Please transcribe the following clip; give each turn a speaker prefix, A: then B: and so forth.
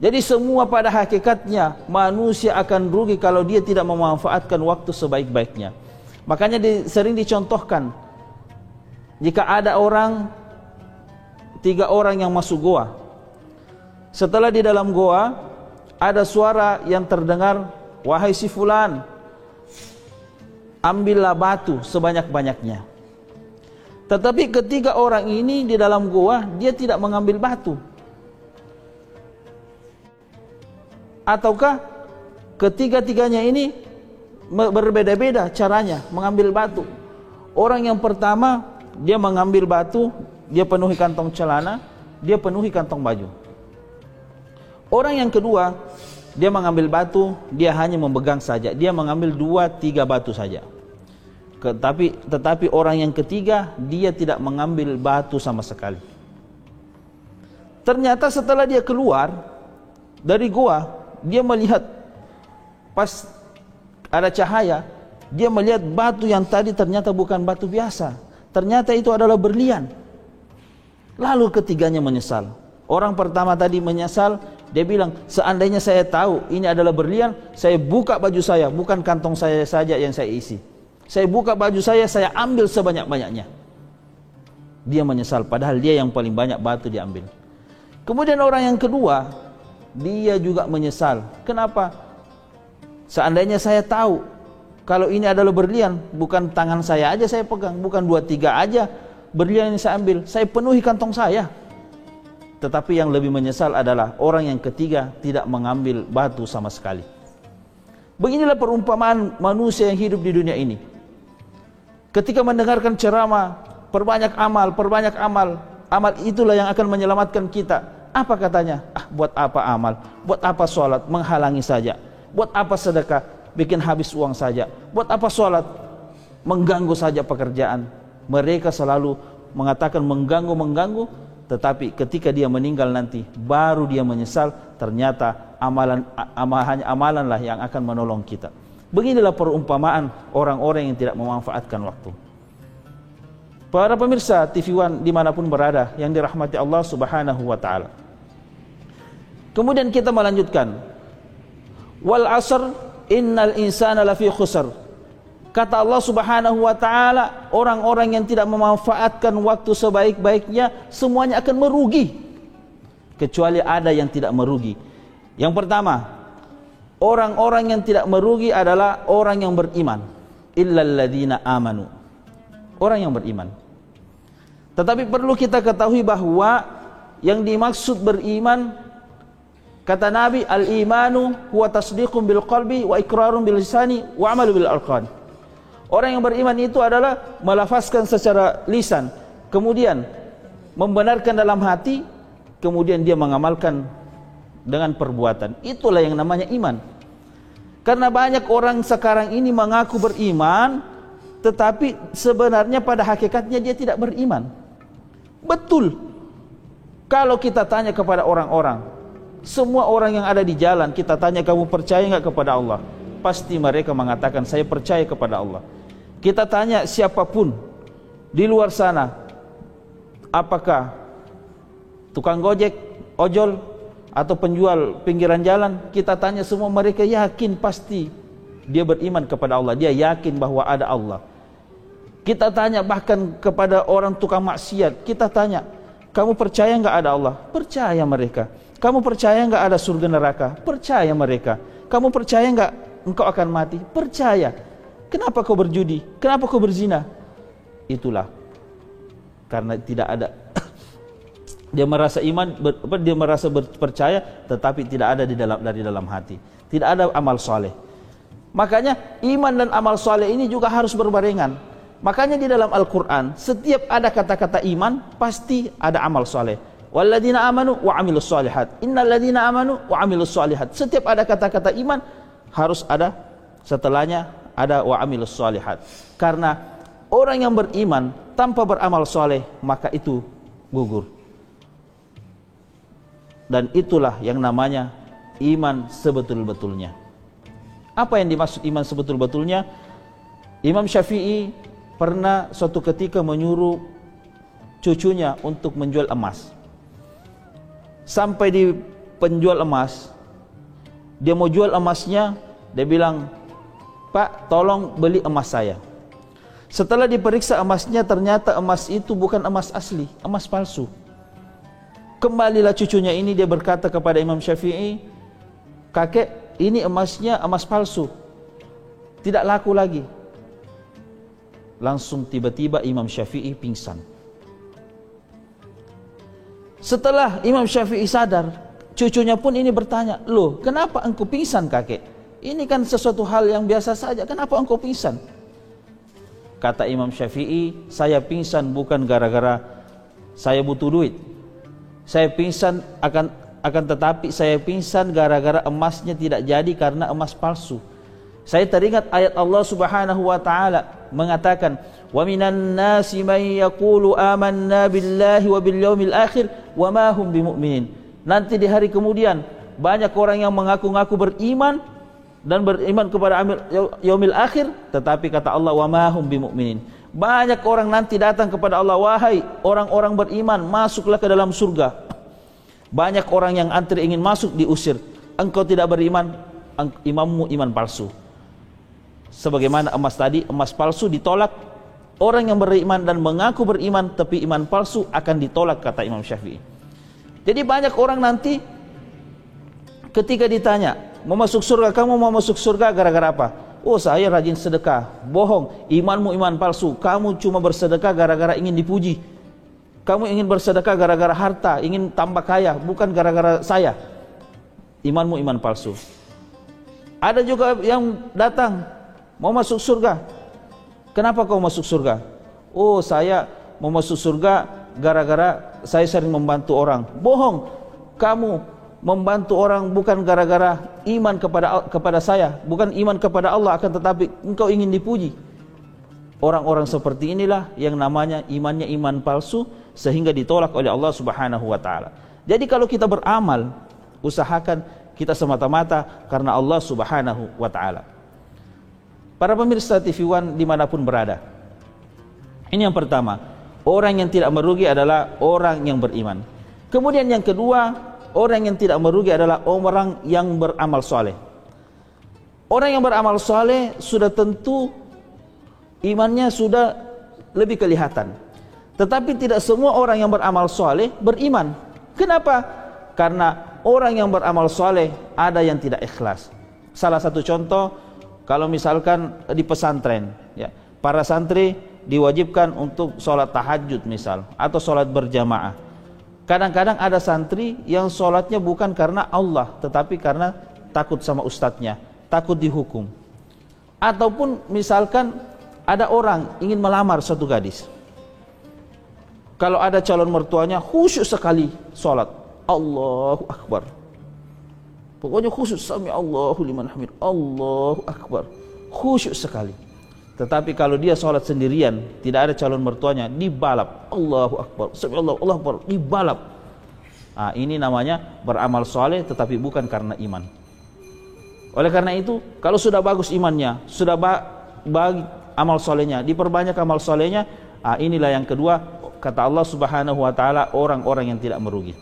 A: Jadi semua pada hakikatnya manusia akan rugi kalau dia tidak memanfaatkan waktu sebaik-baiknya. Makanya sering dicontohkan, jika ada tiga orang yang masuk goa, setelah di dalam goa ada suara yang terdengar, wahai si fulan, ambillah batu sebanyak-banyaknya. Tetapi ketiga orang ini di dalam goa, dia tidak mengambil batu. Ataukah ketiga-tiganya ini berbeda-beda caranya mengambil batu. Orang yang pertama, dia mengambil batu, dia penuhi kantong celana, dia penuhi kantong baju. Orang yang kedua, dia mengambil batu, dia hanya memegang saja, dia mengambil 2-3 batu saja. Tetapi orang yang ketiga, dia tidak mengambil batu sama sekali. Ternyata setelah dia keluar dari goa, dia melihat, pas ada cahaya, dia melihat batu yang tadi ternyata bukan batu biasa, ternyata itu adalah berlian. Lalu ketiganya menyesal. Orang pertama tadi menyesal, dia bilang, seandainya saya tahu ini adalah berlian, saya buka baju saya, bukan kantong saya saja yang saya isi. Saya buka baju saya ambil sebanyak-banyaknya. Dia menyesal, padahal dia yang paling banyak batu diambil. Kemudian orang yang kedua, dia juga menyesal. Kenapa? Seandainya saya tahu kalau ini adalah berlian, bukan tangan saya aja saya pegang, bukan 2-3 aja berlian yang saya ambil, saya penuhi kantong saya. Tetapi yang lebih menyesal adalah orang yang ketiga, tidak mengambil batu sama sekali. Beginilah perumpamaan manusia yang hidup di dunia ini. Ketika mendengarkan ceramah, perbanyak amal, amal itulah yang akan menyelamatkan kita. Apa katanya? Buat apa amal? Buat apa sholat? Menghalangi saja. Buat apa sedekah? Bikin habis uang saja. Buat apa sholat? Mengganggu saja pekerjaan. Mereka selalu mengatakan mengganggu, tetapi ketika dia meninggal nanti, baru dia menyesal, ternyata hanya amalanlah yang akan menolong kita. Beginilah perumpamaan orang-orang yang tidak memanfaatkan waktu. Para pemirsa TV One dimanapun berada, yang dirahmati Allah Subhanahu wa ta'ala. Kemudian kita melanjutkan, wal asr innal insana lafi khusr. Kata Allah Subhanahu wa ta'ala, orang-orang yang tidak memanfaatkan waktu sebaik-baiknya, semuanya akan merugi, kecuali ada yang tidak merugi. Yang pertama, orang-orang yang tidak merugi adalah orang yang beriman, illal ladzina amanu, orang yang beriman. Tetapi perlu kita ketahui bahwa yang dimaksud beriman, kata Nabi, al-imanu huwa tasdiqun bil qalbi wa iqrarun bil lisani wa amalu bil arkan. Orang yang beriman itu adalah melafazkan secara lisan, kemudian membenarkan dalam hati, kemudian dia mengamalkan dengan perbuatan. Itulah yang namanya iman. Karena banyak orang sekarang ini mengaku beriman, tetapi sebenarnya pada hakikatnya dia tidak beriman. Betul. Kalau kita tanya kepada orang-orang, semua orang yang ada di jalan, kita tanya, kamu percaya enggak kepada Allah? Pasti mereka mengatakan, saya percaya kepada Allah. Kita tanya siapapun di luar sana, apakah tukang gojek, ojol, atau penjual pinggiran jalan, kita tanya semua, mereka yakin pasti dia beriman kepada Allah, dia yakin bahwa ada Allah. Kita tanya bahkan kepada orang tukang maksiat, kita tanya, kamu percaya enggak ada Allah? Percaya mereka. Kamu percaya enggak ada surga neraka? Percaya mereka. Kamu percaya enggak engkau akan mati? Percaya. Kenapa kau berjudi? Kenapa kau berzina? Itulah karena tidak ada dia merasa iman, dia merasa percaya, tetapi tidak ada dari dalam hati. Tidak ada amal soleh. Makanya iman dan amal soleh ini juga harus berbarengan. Makanya di dalam Al-Quran, setiap ada kata-kata iman, pasti ada amal soleh. Walladzina amanu wa amilus solihat. Innal ladzina amanu wa amilus solihat. Setiap ada kata-kata iman, harus ada setelahnya ada wa amilus solihat. Karena orang yang beriman tanpa beramal soleh, maka itu gugur. Dan itulah yang namanya iman sebetul-betulnya. Apa yang dimaksud iman sebetul-betulnya? Imam Syafi'i pernah suatu ketika menyuruh cucunya untuk menjual emas. Sampai di penjual emas. Dia mau jual emasnya, dia bilang, "Pak, tolong beli emas saya." Setelah diperiksa emasnya, ternyata emas itu bukan emas asli, emas palsu. Kembalilah cucunya ini, dia berkata kepada Imam Syafi'i, "Kakek, ini emasnya emas palsu, tidak laku lagi." Langsung tiba-tiba Imam Syafi'i pingsan. Setelah Imam Syafi'i sadar, cucunya pun ini bertanya, "Loh, kenapa engkau pingsan, kakek? Ini kan sesuatu hal yang biasa saja, kenapa engkau pingsan?" Kata Imam Syafi'i, "Saya pingsan bukan gara-gara saya butuh duit. Saya pingsan akan tetapi saya pingsan gara-gara emasnya tidak jadi karena emas palsu. Saya teringat ayat Allah Subhanahu wa taala mengatakan, "Wa minan nasi man yaqulu amanna billahi wa bil yaumil akhir wa ma hum bimu'minin." Nanti di hari kemudian banyak orang yang mengaku-ngaku beriman dan beriman kepada yaumil akhir, tetapi kata Allah, "wa ma hum bimu'minin." Banyak orang nanti datang kepada Allah, "Wahai orang-orang beriman, masuklah ke dalam surga." Banyak orang yang antri ingin masuk, diusir. "Engkau tidak beriman, imammu iman palsu." Sebagaimana emas tadi, emas palsu ditolak. Orang yang beriman dan mengaku beriman tapi iman palsu akan ditolak, kata Imam Syafi'i. Jadi banyak orang nanti ketika ditanya, "Mau masuk surga, kamu mau masuk surga gara-gara apa?" "Oh, saya rajin sedekah." "Bohong, imanmu iman palsu. Kamu cuma bersedekah gara-gara ingin dipuji. Kamu ingin bersedekah gara-gara harta, ingin tambah kaya, bukan gara-gara saya." Imanmu iman palsu. Ada juga yang datang, "Mau masuk surga." "Kenapa kau masuk surga?" "Oh, saya mau masuk surga gara-gara saya sering membantu orang." "Bohong, kamu membantu orang bukan gara-gara iman kepada saya, bukan iman kepada Allah, akan tetapi engkau ingin dipuji." Orang-orang seperti inilah yang namanya imannya iman palsu, sehingga ditolak oleh Allah Subhanahu wa taala. Jadi kalau kita beramal, usahakan kita semata-mata karena Allah Subhanahu wa taala. Para pemirsa TV One dimanapun berada, ini yang pertama, orang yang tidak merugi adalah orang yang beriman. Kemudian yang kedua, orang yang tidak merugi adalah orang yang beramal soleh. Orang yang beramal soleh sudah tentu imannya sudah lebih kelihatan. Tetapi tidak semua orang yang beramal soleh beriman. Kenapa? Karena orang yang beramal soleh ada yang tidak ikhlas. Salah satu contoh, kalau misalkan di pesantren, ya, para santri diwajibkan untuk sholat tahajud misal, atau sholat berjamaah. Kadang-kadang ada santri yang sholatnya bukan karena Allah, tetapi karena takut sama ustadznya, takut dihukum. Ataupun misalkan ada orang ingin melamar satu gadis. Kalau ada calon mertuanya, khusyuk sekali sholat, Allahu Akbar. Pokoknya khusyuk, sami Allahu liman hamid, Allahu Akbar, khusyuk sekali. Tetapi kalau dia sholat sendirian, tidak ada calon mertuanya, dibalap, Allahu Akbar, sami Allahu Akbar, dibalap. Nah, ini namanya beramal soleh tetapi bukan karena iman. Oleh karena itu, kalau sudah bagus imannya, sudah bagi amal solehnya, diperbanyak amal solehnya, inilah yang kedua, kata Allah Subhanahu wa taala, orang-orang yang tidak merugi.